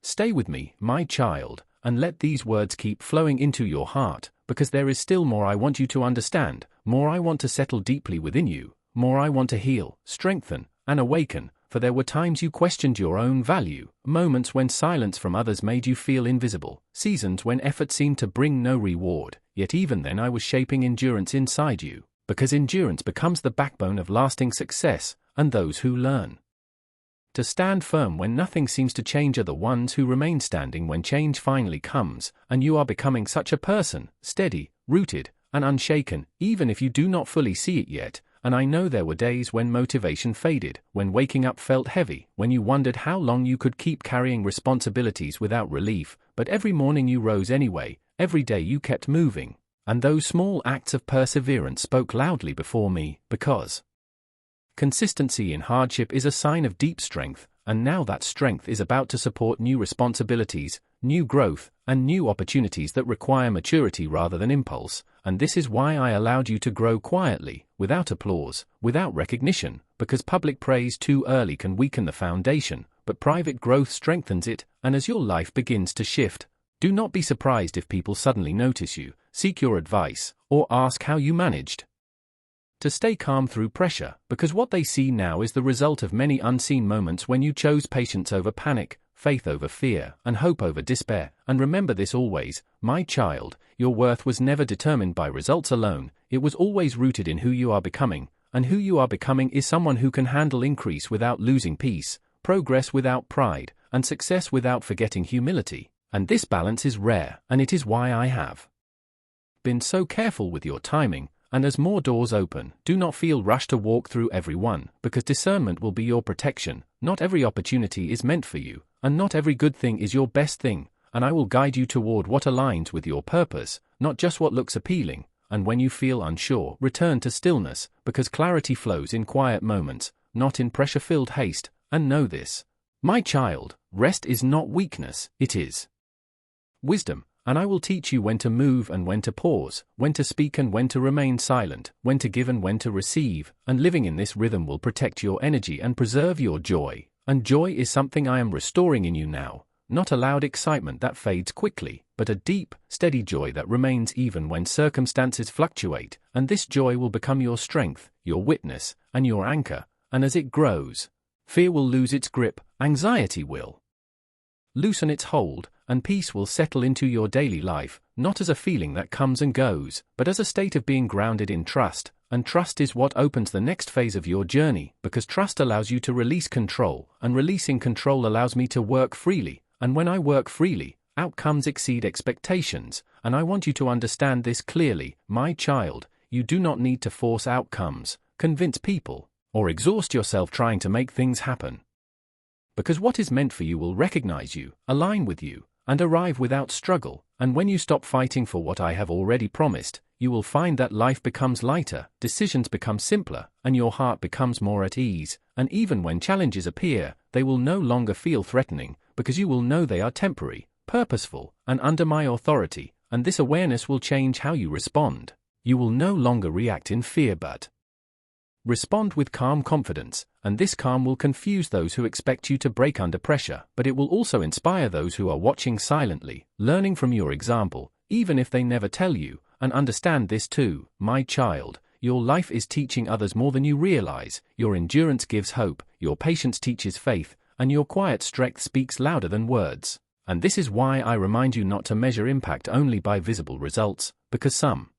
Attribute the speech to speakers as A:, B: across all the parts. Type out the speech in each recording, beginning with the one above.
A: Stay with me, my child, and let these words keep flowing into your heart, because there is still more I want you to understand, more I want to settle deeply within you, more I want to heal, strengthen, and awaken, for there were times you questioned your own value, moments when silence from others made you feel invisible, seasons when effort seemed to bring no reward, yet even then I was shaping endurance inside you, because endurance becomes the backbone of lasting success, and those who learn to stand firm when nothing seems to change are the ones who remain standing when change finally comes, and you are becoming such a person, steady, rooted, and unshaken, even if you do not fully see it yet. And I know there were days when motivation faded, when waking up felt heavy, when you wondered how long you could keep carrying responsibilities without relief, but every morning you rose anyway, every day you kept moving, and those small acts of perseverance spoke loudly before me, because consistency in hardship is a sign of deep strength, and now that strength is about to support new responsibilities, new growth, and new opportunities that require maturity rather than impulse, and this is why I allowed you to grow quietly, without applause, without recognition, because public praise too early can weaken the foundation, but private growth strengthens it, and as your life begins to shift, do not be surprised if people suddenly notice you, seek your advice, or ask how you managed to stay calm through pressure, because what they see now is the result of many unseen moments when you chose patience over panic, faith over fear, and hope over despair. And remember this always, my child, your worth was never determined by results alone, it was always rooted in who you are becoming, and who you are becoming is someone who can handle increase without losing peace, progress without pride, and success without forgetting humility. And this balance is rare, and it is why I have been so careful with your timing. And as more doors open, do not feel rushed to walk through every one, because discernment will be your protection. Not every opportunity is meant for you, and not every good thing is your best thing, and I will guide you toward what aligns with your purpose, not just what looks appealing. And when you feel unsure, return to stillness, because clarity flows in quiet moments, not in pressure-filled haste. And know this, my child, rest is not weakness, it is wisdom. And I will teach you when to move and when to pause, when to speak and when to remain silent, when to give and when to receive, and living in this rhythm will protect your energy and preserve your joy. And joy is something I am restoring in you now, not a loud excitement that fades quickly, but a deep, steady joy that remains even when circumstances fluctuate, and this joy will become your strength, your witness, and your anchor, and as it grows, fear will lose its grip, anxiety will loosen its hold, and peace will settle into your daily life, not as a feeling that comes and goes, but as a state of being grounded in trust, and trust is what opens the next phase of your journey, because trust allows you to release control, and releasing control allows me to work freely, and when I work freely, outcomes exceed expectations, and I want you to understand this clearly, my child, you do not need to force outcomes, convince people, or exhaust yourself trying to make things happen. Because what is meant for you will recognize you, align with you, and arrive without struggle, and when you stop fighting for what I have already promised, you will find that life becomes lighter, decisions become simpler, and your heart becomes more at ease, and even when challenges appear, they will no longer feel threatening, because you will know they are temporary, purposeful, and under my authority, and this awareness will change how you respond. You will no longer react in fear but respond with calm confidence, and this calm will confuse those who expect you to break under pressure, but it will also inspire those who are watching silently, learning from your example, even if they never tell you. And understand this too, my child, your life is teaching others more than you realize, your endurance gives hope, your patience teaches faith, and your quiet strength speaks louder than words. And this is why I remind you not to measure impact only by visible results, because some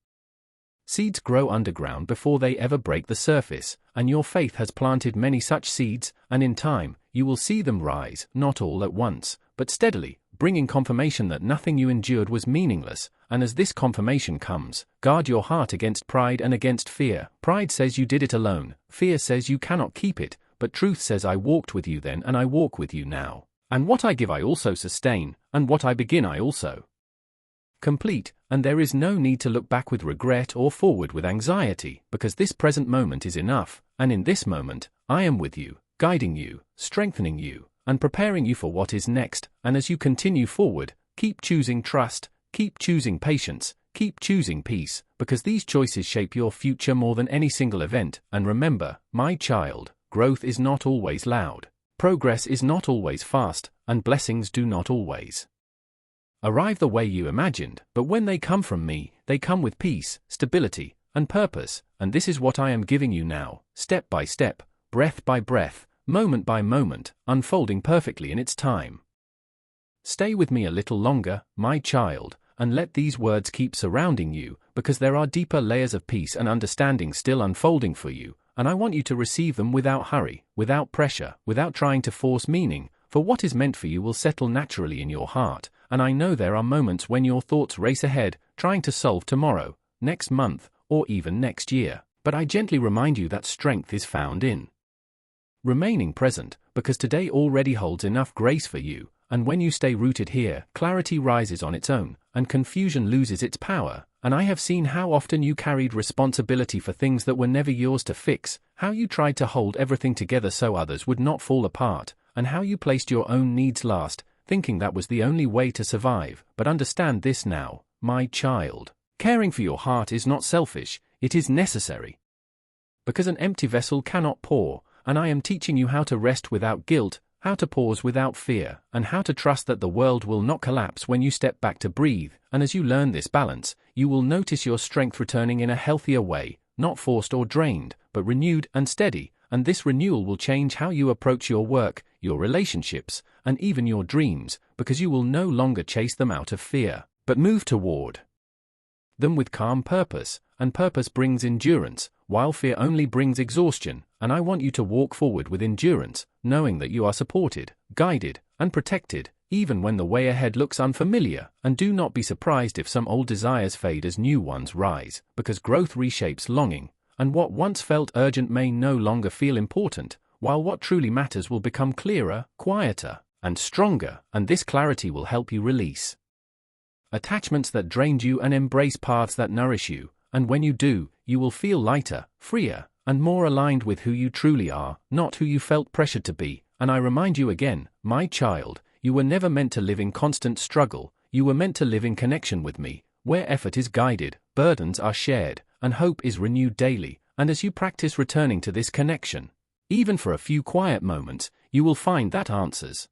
A: seeds grow underground before they ever break the surface, and your faith has planted many such seeds, and in time, you will see them rise, not all at once, but steadily, bringing confirmation that nothing you endured was meaningless. And as this confirmation comes, guard your heart against pride and against fear. Pride says you did it alone, fear says you cannot keep it, but truth says I walked with you then and I walk with you now. And what I give I also sustain, and what I begin I also complete, and there is no need to look back with regret or forward with anxiety, because this present moment is enough, and in this moment, I am with you, guiding you, strengthening you, and preparing you for what is next. And as you continue forward, keep choosing trust, keep choosing patience, keep choosing peace, because these choices shape your future more than any single event. And remember, my child, growth is not always loud. Progress is not always fast, and blessings do not always arrive the way you imagined, but when they come from me, they come with peace, stability, and purpose, and this is what I am giving you now, step by step, breath by breath, moment by moment, unfolding perfectly in its time. Stay with me a little longer, my child, and let these words keep surrounding you, because there are deeper layers of peace and understanding still unfolding for you, and I want you to receive them without hurry, without pressure, without trying to force meaning, for what is meant for you will settle naturally in your heart, and I know there are moments when your thoughts race ahead, trying to solve tomorrow, next month, or even next year, but I gently remind you that strength is found in remaining present, because today already holds enough grace for you, and when you stay rooted here, clarity rises on its own, and confusion loses its power, and I have seen how often you carried responsibility for things that were never yours to fix, how you tried to hold everything together so others would not fall apart, and how you placed your own needs last, thinking that was the only way to survive, but understand this now, my child. Caring for your heart is not selfish, it is necessary. Because an empty vessel cannot pour, and I am teaching you how to rest without guilt, how to pause without fear, and how to trust that the world will not collapse when you step back to breathe, and as you learn this balance, you will notice your strength returning in a healthier way, not forced or drained, but renewed and steady, and this renewal will change how you approach your work, your relationships, and even your dreams, because you will no longer chase them out of fear, but move toward them with calm purpose, and purpose brings endurance, while fear only brings exhaustion, and I want you to walk forward with endurance, knowing that you are supported, guided, and protected, even when the way ahead looks unfamiliar, and do not be surprised if some old desires fade as new ones rise, because growth reshapes longing, and what once felt urgent may no longer feel important, while what truly matters will become clearer, quieter, and stronger, and this clarity will help you release attachments that drained you and embrace paths that nourish you, and when you do, you will feel lighter, freer, and more aligned with who you truly are, not who you felt pressured to be, and I remind you again, my child, you were never meant to live in constant struggle, you were meant to live in connection with me, where effort is guided, burdens are shared, and hope is renewed daily, and as you practice returning to this connection, even for a few quiet moments, you will find that answers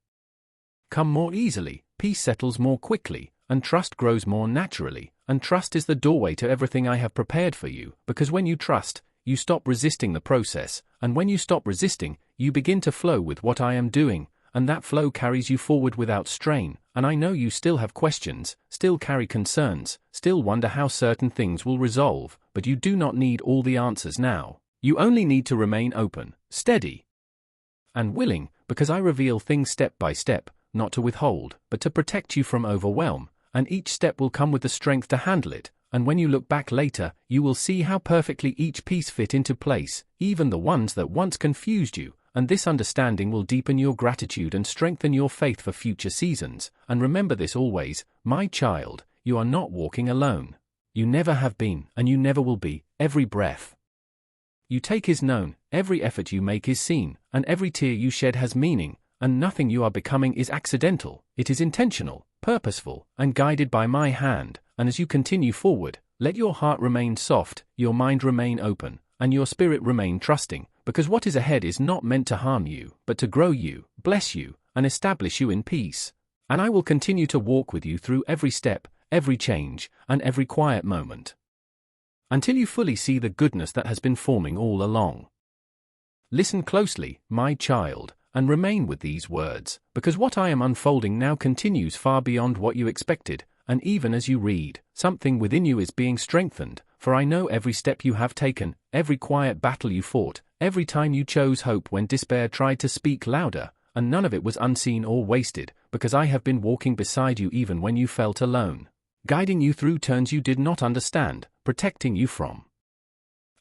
A: come more easily, peace settles more quickly, and trust grows more naturally, and trust is the doorway to everything I have prepared for you, because when you trust, you stop resisting the process, and when you stop resisting, you begin to flow with what I am doing, and that flow carries you forward without strain, and I know you still have questions, still carry concerns, still wonder how certain things will resolve, but you do not need all the answers now. You only need to remain open, steady, and willing, because I reveal things step by step, not to withhold, but to protect you from overwhelm, and each step will come with the strength to handle it, and when you look back later, you will see how perfectly each piece fit into place, even the ones that once confused you, and this understanding will deepen your gratitude and strengthen your faith for future seasons, and remember this always, my child, you are not walking alone. You never have been, and you never will be. Every breath you take is known, every effort you make is seen, and every tear you shed has meaning, and nothing you are becoming is accidental, it is intentional, purposeful, and guided by my hand, and as you continue forward, let your heart remain soft, your mind remain open, and your spirit remain trusting, because what is ahead is not meant to harm you, but to grow you, bless you, and establish you in peace. And I will continue to walk with you through every step, every change, and every quiet moment, until you fully see the goodness that has been forming all along. Listen closely, my child, and remain with these words, because what I am unfolding now continues far beyond what you expected, and even as you read, something within you is being strengthened, for I know every step you have taken, every quiet battle you fought, every time you chose hope when despair tried to speak louder, and none of it was unseen or wasted, because I have been walking beside you even when you felt alone, guiding you through turns you did not understand, protecting you from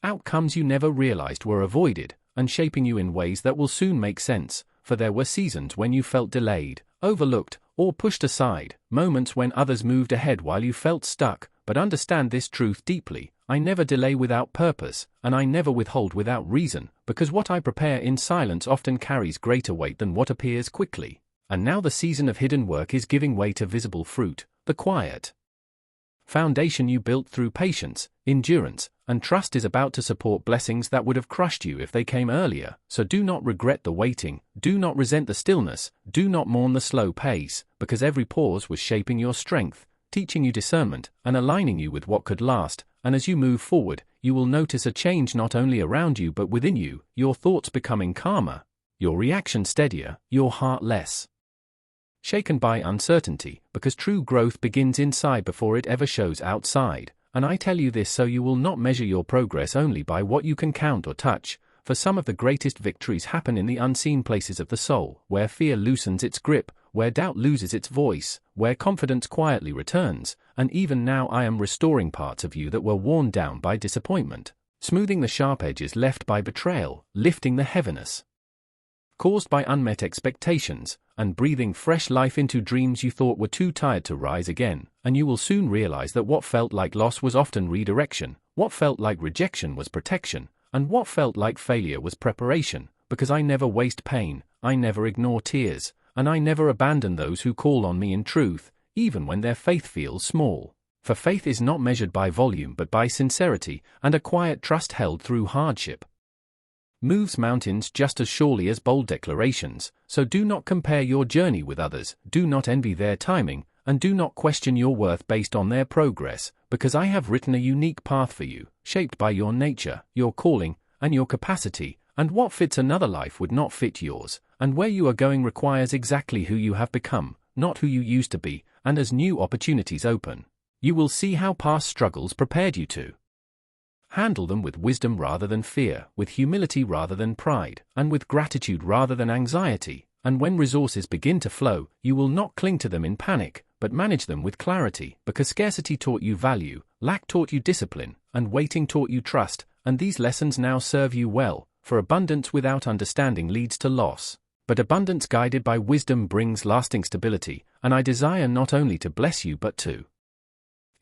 A: outcomes you never realized were avoided, and shaping you in ways that will soon make sense, for there were seasons when you felt delayed, overlooked, or pushed aside, moments when others moved ahead while you felt stuck, but understand this truth deeply, I never delay without purpose, and I never withhold without reason, because what I prepare in silence often carries greater weight than what appears quickly. And now the season of hidden work is giving way to visible fruit, the quiet foundation you built through patience, endurance, and trust is about to support blessings that would have crushed you if they came earlier. So do not regret the waiting, do not resent the stillness, do not mourn the slow pace, because every pause was shaping your strength, teaching you discernment, and aligning you with what could last. And as you move forward, you will notice a change not only around you but within you, your thoughts becoming calmer, your reaction steadier, your heart less shaken by uncertainty, because true growth begins inside before it ever shows outside. And I tell you this so you will not measure your progress only by what you can count or touch, for some of the greatest victories happen in the unseen places of the soul, where fear loosens its grip, where doubt loses its voice, where confidence quietly returns. And even now I am restoring parts of you that were worn down by disappointment, smoothing the sharp edges left by betrayal, lifting the heaviness caused by unmet expectations, and breathing fresh life into dreams you thought were too tired to rise again. And you will soon realize that what felt like loss was often redirection, what felt like rejection was protection, and what felt like failure was preparation, because I never waste pain, I never ignore tears, and I never abandon those who call on me in truth, even when their faith feels small. For faith is not measured by volume but by sincerity, and a quiet trust held through hardship moves mountains just as surely as bold declarations. So do not compare your journey with others, do not envy their timing, and do not question your worth based on their progress, because I have written a unique path for you, shaped by your nature, your calling, and your capacity, and what fits another life would not fit yours, and where you are going requires exactly who you have become, not who you used to be. And as new opportunities open, you will see how past struggles prepared you to handle them with wisdom rather than fear, with humility rather than pride, and with gratitude rather than anxiety. And when resources begin to flow, you will not cling to them in panic, but manage them with clarity, because scarcity taught you value, lack taught you discipline, and waiting taught you trust, and these lessons now serve you well, for abundance without understanding leads to loss. But abundance guided by wisdom brings lasting stability, and I desire not only to bless you but to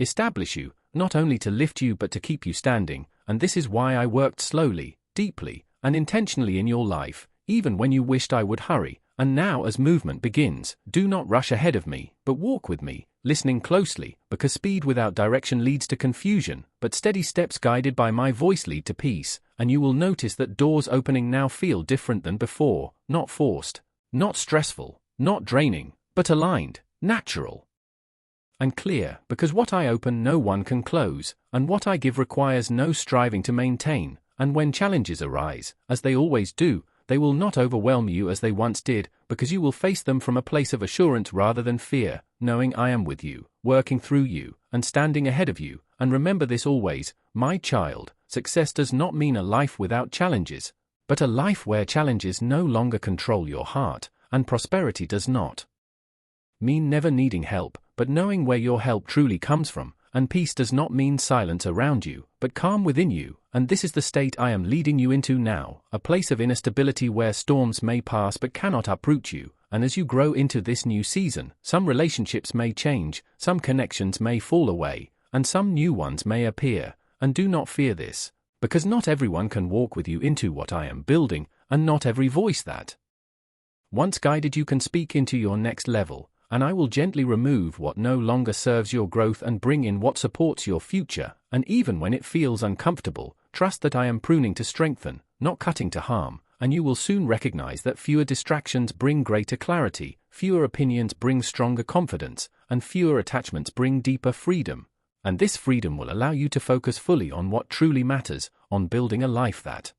A: establish you, not only to lift you but to keep you standing. And this is why I worked slowly, deeply, and intentionally in your life, even when you wished I would hurry. And now as movement begins, do not rush ahead of me, but walk with me, listening closely, because speed without direction leads to confusion, but steady steps guided by my voice lead to peace. And you will notice that doors opening now feel different than before, not forced, not stressful, not draining, but aligned, natural, and clear, because what I open no one can close, and what I give requires no striving to maintain. And when challenges arise, as they always do, they will not overwhelm you as they once did, because you will face them from a place of assurance rather than fear, knowing I am with you, working through you, and standing ahead of you. And remember this always, my child, success does not mean a life without challenges, but a life where challenges no longer control your heart, and prosperity does not mean never needing help, but knowing where your help truly comes from. And peace does not mean silence around you, but calm within you. And this is the state I am leading you into now, a place of inner stability where storms may pass but cannot uproot you. And as you grow into this new season, some relationships may change, some connections may fall away, and some new ones may appear. And do not fear this, because not everyone can walk with you into what I am building, and not every voice that once guided you can speak into your next level. And I will gently remove what no longer serves your growth and bring in what supports your future. And even when it feels uncomfortable, trust that I am pruning to strengthen, not cutting to harm. And you will soon recognize that fewer distractions bring greater clarity, fewer opinions bring stronger confidence, and fewer attachments bring deeper freedom. And this freedom will allow you to focus fully on what truly matters, on building a life that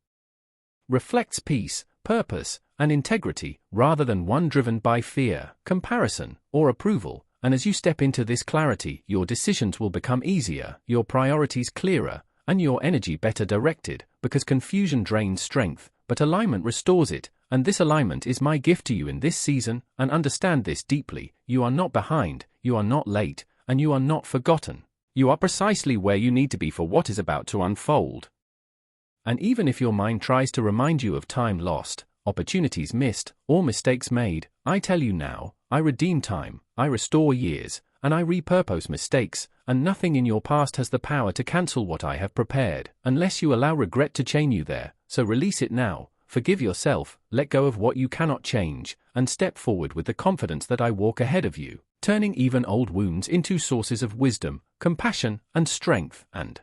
A: reflects peace, purpose, and integrity, rather than one driven by fear, comparison, or approval. And as you step into this clarity, your decisions will become easier, your priorities clearer, and your energy better directed, because confusion drains strength, but alignment restores it. And this alignment is my gift to you in this season. And understand this deeply: you are not behind, you are not late, and you are not forgotten. You are precisely where you need to be for what is about to unfold. And even if your mind tries to remind you of time lost, opportunities missed, or mistakes made, I tell you now, I redeem time, I restore years, and I repurpose mistakes, and nothing in your past has the power to cancel what I have prepared, unless you allow regret to chain you there. So release it now, forgive yourself, let go of what you cannot change, and step forward with the confidence that I walk ahead of you. turning even old wounds into sources of wisdom, compassion, and strength. And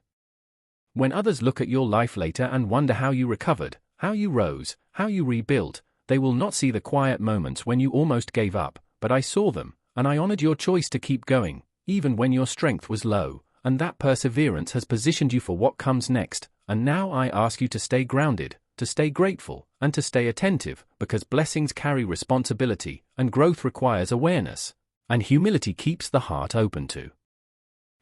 A: when others look at your life later and wonder how you recovered, how you rose, how you rebuilt, they will not see the quiet moments when you almost gave up, but I saw them, and I honored your choice to keep going, even when your strength was low, and that perseverance has positioned you for what comes next. And now I ask you to stay grounded, to stay grateful, and to stay attentive, because blessings carry responsibility, and growth requires awareness, and humility keeps the heart open to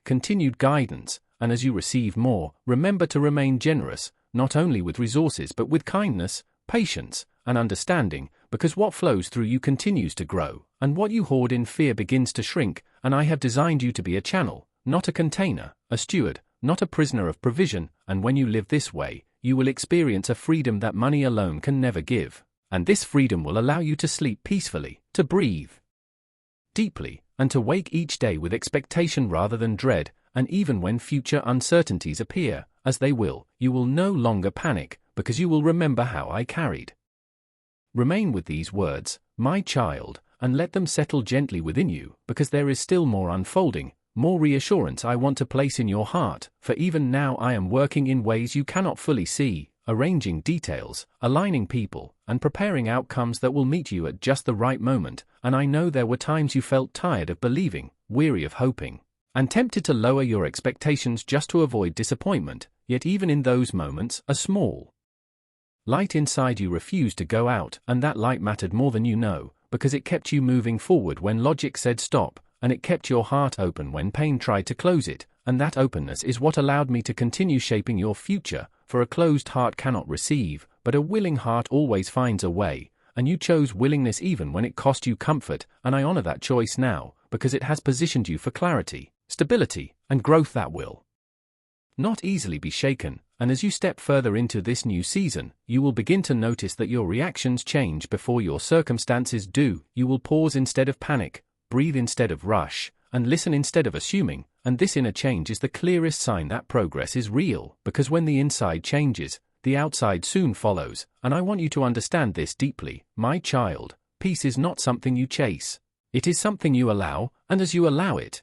A: continued guidance. And as you receive more, remember to remain generous, not only with resources but with kindness, patience, and understanding, because what flows through you continues to grow, and what you hoard in fear begins to shrink. And I have designed you to be a channel, not a container, a steward, not a prisoner of provision. And when you live this way, you will experience a freedom that money alone can never give. And this freedom will allow you to sleep peacefully, to breathe deeply, and to wake each day with expectation rather than dread. And even when future uncertainties appear, as they will, you will no longer panic, because you will remember how I carried. Remain with these words, my child, and let them settle gently within you, because there is still more unfolding, more reassurance I want to place in your heart. For even now I am working in ways you cannot fully see, arranging details, aligning people, and preparing outcomes that will meet you at just the right moment. And I know there were times you felt tired of believing, weary of hoping, and tempted to lower your expectations just to avoid disappointment. Yet even in those moments, a small light inside you refused to go out, and that light mattered more than you know, because it kept you moving forward when logic said stop, and it kept your heart open when pain tried to close it. And that openness is what allowed me to continue shaping your future. For a closed heart cannot receive, but a willing heart always finds a way. And you chose willingness even when it cost you comfort, and I honor that choice now, because it has positioned you for clarity, stability, and growth that will not easily be shaken. And as you step further into this new season, you will begin to notice that your reactions change before your circumstances do. You will pause instead of panic, breathe instead of rush, and listen instead of assuming. And this inner change is the clearest sign that progress is real, because when the inside changes, the outside soon follows. And I want you to understand this deeply, my child. Peace is not something you chase. It is something you allow, and as you allow it,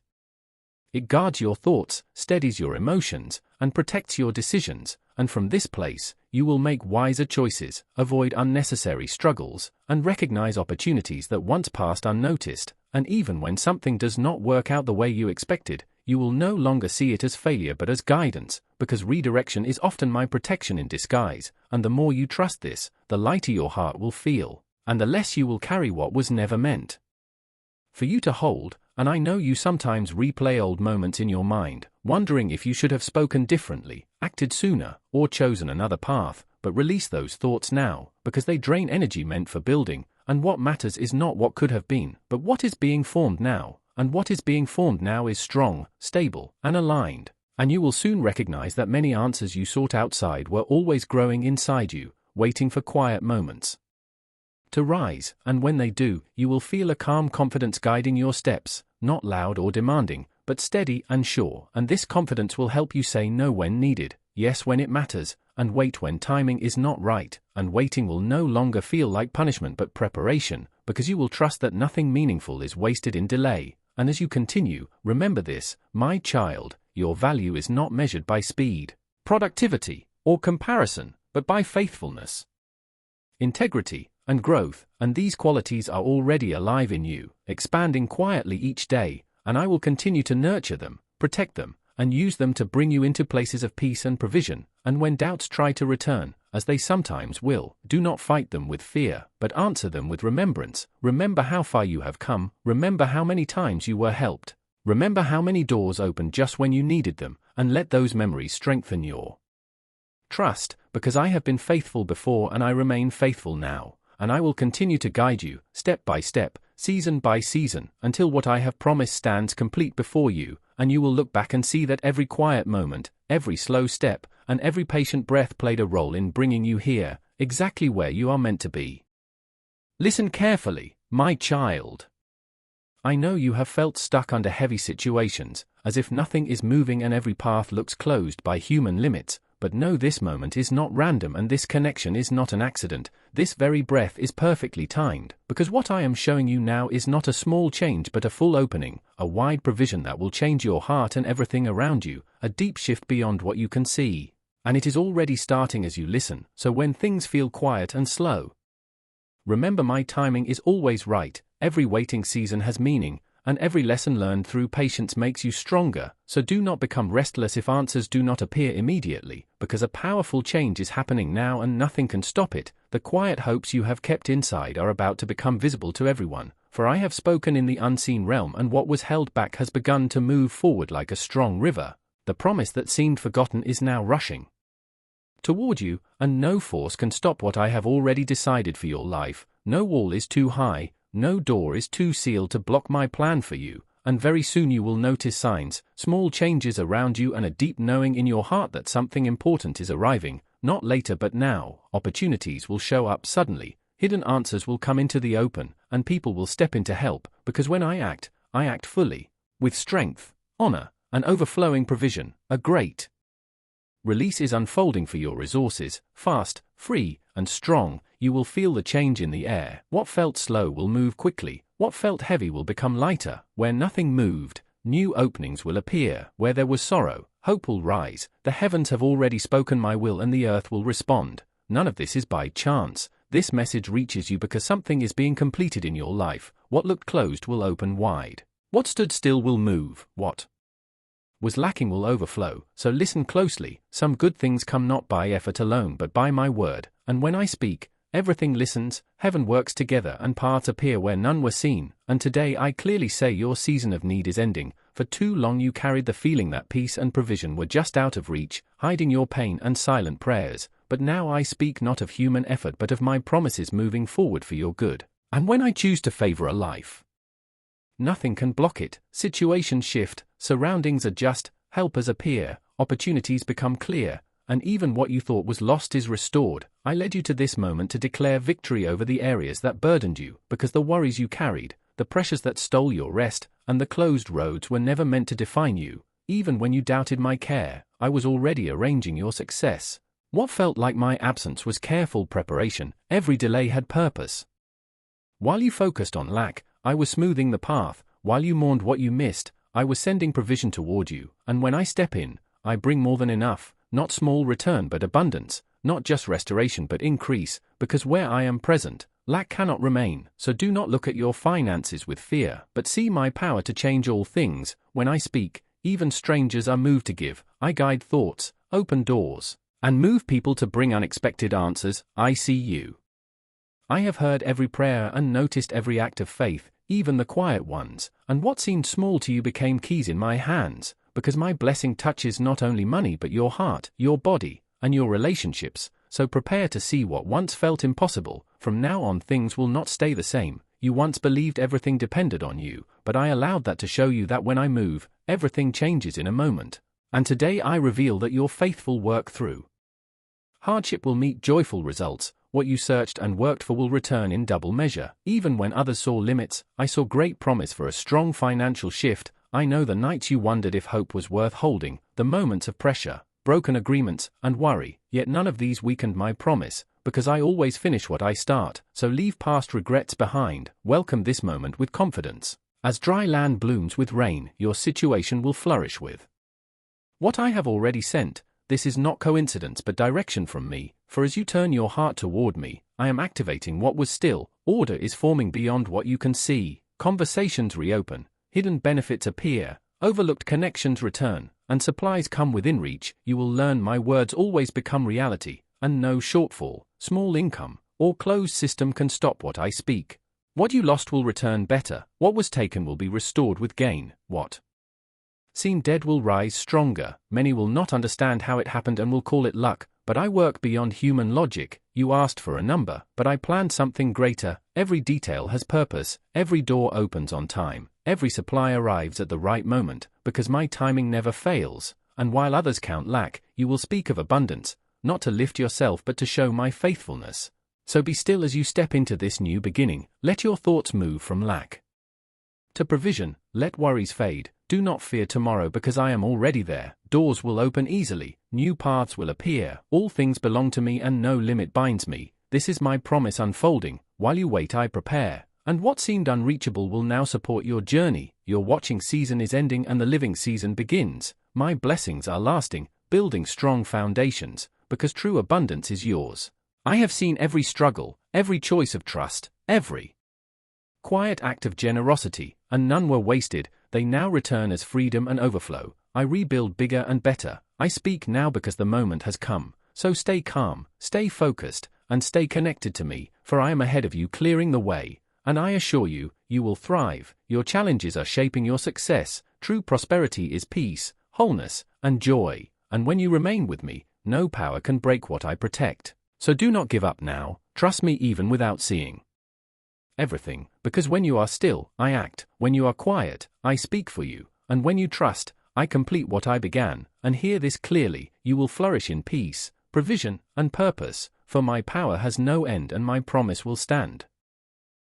A: it guards your thoughts, steadies your emotions, and protects your decisions. And from this place, you will make wiser choices, avoid unnecessary struggles, and recognize opportunities that once passed unnoticed. And even when something does not work out the way you expected, you will no longer see it as failure but as guidance, because redirection is often my protection in disguise. And the more you trust this, the lighter your heart will feel, and the less you will carry what was never meant for you to hold. And I know you sometimes replay old moments in your mind, wondering if you should have spoken differently, acted sooner, or chosen another path. But release those thoughts now, because they drain energy meant for building. And what matters is not what could have been, but what is being formed now. And what is being formed now is strong, stable, and aligned. And you will soon recognize that many answers you sought outside were always growing inside you, waiting for quiet moments to rise. And when they do, you will feel a calm confidence guiding your steps, not loud or demanding, but steady and sure. And this confidence will help you say no when needed, yes when it matters, and wait when timing is not right. And waiting will no longer feel like punishment but preparation, because you will trust that nothing meaningful is wasted in delay. And as you continue, remember this, my child, your value is not measured by speed, productivity, or comparison, but by faithfulness, integrity, and growth. And these qualities are already alive in you, expanding quietly each day. And I will continue to nurture them, protect them, and use them to bring you into places of peace and provision. And when doubts try to return, as they sometimes will, do not fight them with fear, but answer them with remembrance. Remember how far you have come, remember how many times you were helped, remember how many doors opened just when you needed them, and let those memories strengthen your trust, because I have been faithful before and I remain faithful now. And I will continue to guide you, step by step, season by season, until what I have promised stands complete before you. And you will look back and see that every quiet moment, every slow step, and every patient breath played a role in bringing you here, exactly where you are meant to be. Listen carefully, my child. I know you have felt stuck under heavy situations, as if nothing is moving and every path looks closed by human limits. but know this moment is not random and this connection is not an accident. This very breath is perfectly timed, because what I am showing you now is not a small change but a full opening, a wide provision that will change your heart and everything around you, a deep shift beyond what you can see. And it is already starting as you listen, so when things feel quiet and slow, remember my timing is always right. Every waiting season has meaning, and every lesson learned through patience makes you stronger, so do not become restless if answers do not appear immediately, because a powerful change is happening now and nothing can stop it. The quiet hopes you have kept inside are about to become visible to everyone, for I have spoken in the unseen realm and what was held back has begun to move forward like a strong river. The promise that seemed forgotten is now rushing toward you, and no force can stop what I have already decided for your life. No wall is too high, no door is too sealed to block my plan for you, and very soon you will notice signs, small changes around you and a deep knowing in your heart that something important is arriving, not later but now. Opportunities will show up suddenly, hidden answers will come into the open, and people will step in to help, because when I act fully, with strength, honor, and overflowing provision. A great release is unfolding for your resources, fast, free, and strong. You will feel the change in the air. What felt slow will move quickly. What felt heavy will become lighter. Where nothing moved, new openings will appear. Where there was sorrow, hope will rise. The heavens have already spoken my will and the earth will respond. None of this is by chance. This message reaches you because something is being completed in your life. What looked closed will open wide. What stood still will move. What was lacking will overflow, so listen closely. Some good things come not by effort alone but by my word, and when I speak, everything listens, heaven works together and paths appear where none were seen, and today I clearly say your season of need is ending. For too long you carried the feeling that peace and provision were just out of reach, hiding your pain and silent prayers, but now I speak not of human effort but of my promises moving forward for your good. And when I choose to favor a life, nothing can block it. Situations shift, surroundings adjust, helpers appear, opportunities become clear, and even what you thought was lost is restored. I led you to this moment to declare victory over the areas that burdened you, because the worries you carried, the pressures that stole your rest, and the closed roads were never meant to define you. Even when you doubted my care, I was already arranging your success. What felt like my absence was careful preparation. Every delay had purpose. While you focused on lack, I was smoothing the path. While you mourned what you missed, I was sending provision toward you. And when I step in, I bring more than enough, not small return but abundance, not just restoration but increase, because where I am present, lack cannot remain. So do not look at your finances with fear, but see my power to change all things. When I speak, even strangers are moved to give. I guide thoughts, open doors, and move people to bring unexpected answers. I see you. I have heard every prayer and noticed every act of faith, even the quiet ones, and what seemed small to you became keys in my hands, because my blessing touches not only money but your heart, your body, and your relationships. So prepare to see what once felt impossible. From now on things will not stay the same. You once believed everything depended on you, but I allowed that to show you that when I move, everything changes in a moment. And today I reveal that your faithful work through hardship will meet joyful results. What you searched and worked for will return in double measure. Even when others saw limits, I saw great promise for a strong financial shift. I know the nights you wondered if hope was worth holding, the moments of pressure, broken agreements, and worry, yet none of these weakened my promise, because I always finish what I start. So leave past regrets behind, welcome this moment with confidence. As dry land blooms with rain, your situation will flourish with what I have already sent. This is not coincidence but direction from me, for as you turn your heart toward me, I am activating what was still. Order is forming beyond what you can see. Conversations reopen, hidden benefits appear, overlooked connections return, and supplies come within reach. You will learn my words always become reality, and no shortfall, small income, or closed system can stop what I speak. What you lost will return better, what was taken will be restored with gain, what seemed dead will rise stronger. Many will not understand how it happened and will call it luck, but I work beyond human logic. You asked for a number, but I planned something greater. Every detail has purpose, every door opens on time, every supply arrives at the right moment, because my timing never fails. And while others count lack, you will speak of abundance, not to lift yourself but to show my faithfulness. So be still as you step into this new beginning. Let your thoughts move from lack to provision. Let worries fade, Do not fear tomorrow because I am already there. Doors will open easily, new paths will appear, all things belong to me and no limit binds me. This is my promise unfolding. While you wait I prepare, and what seemed unreachable will now support your journey. Your watching season is ending and the living season begins. My blessings are lasting, building strong foundations, because true abundance is yours. I have seen every struggle, every choice of trust, every quiet act of generosity, and none were wasted. They now return as freedom and overflow. I rebuild bigger and better. I speak now because the moment has come. So stay calm, stay focused, and stay connected to me, for I am ahead of you clearing the way, and I assure you, you will thrive. Your challenges are shaping your success. True prosperity is peace, wholeness, and joy, and when you remain with me, no power can break what I protect. So do not give up now, trust me even without seeing everything, because when you are still, I act, when you are quiet, I speak for you, and when you trust, I complete what I began, and hear this clearly, you will flourish in peace, provision, and purpose, for my power has no end and my promise will stand.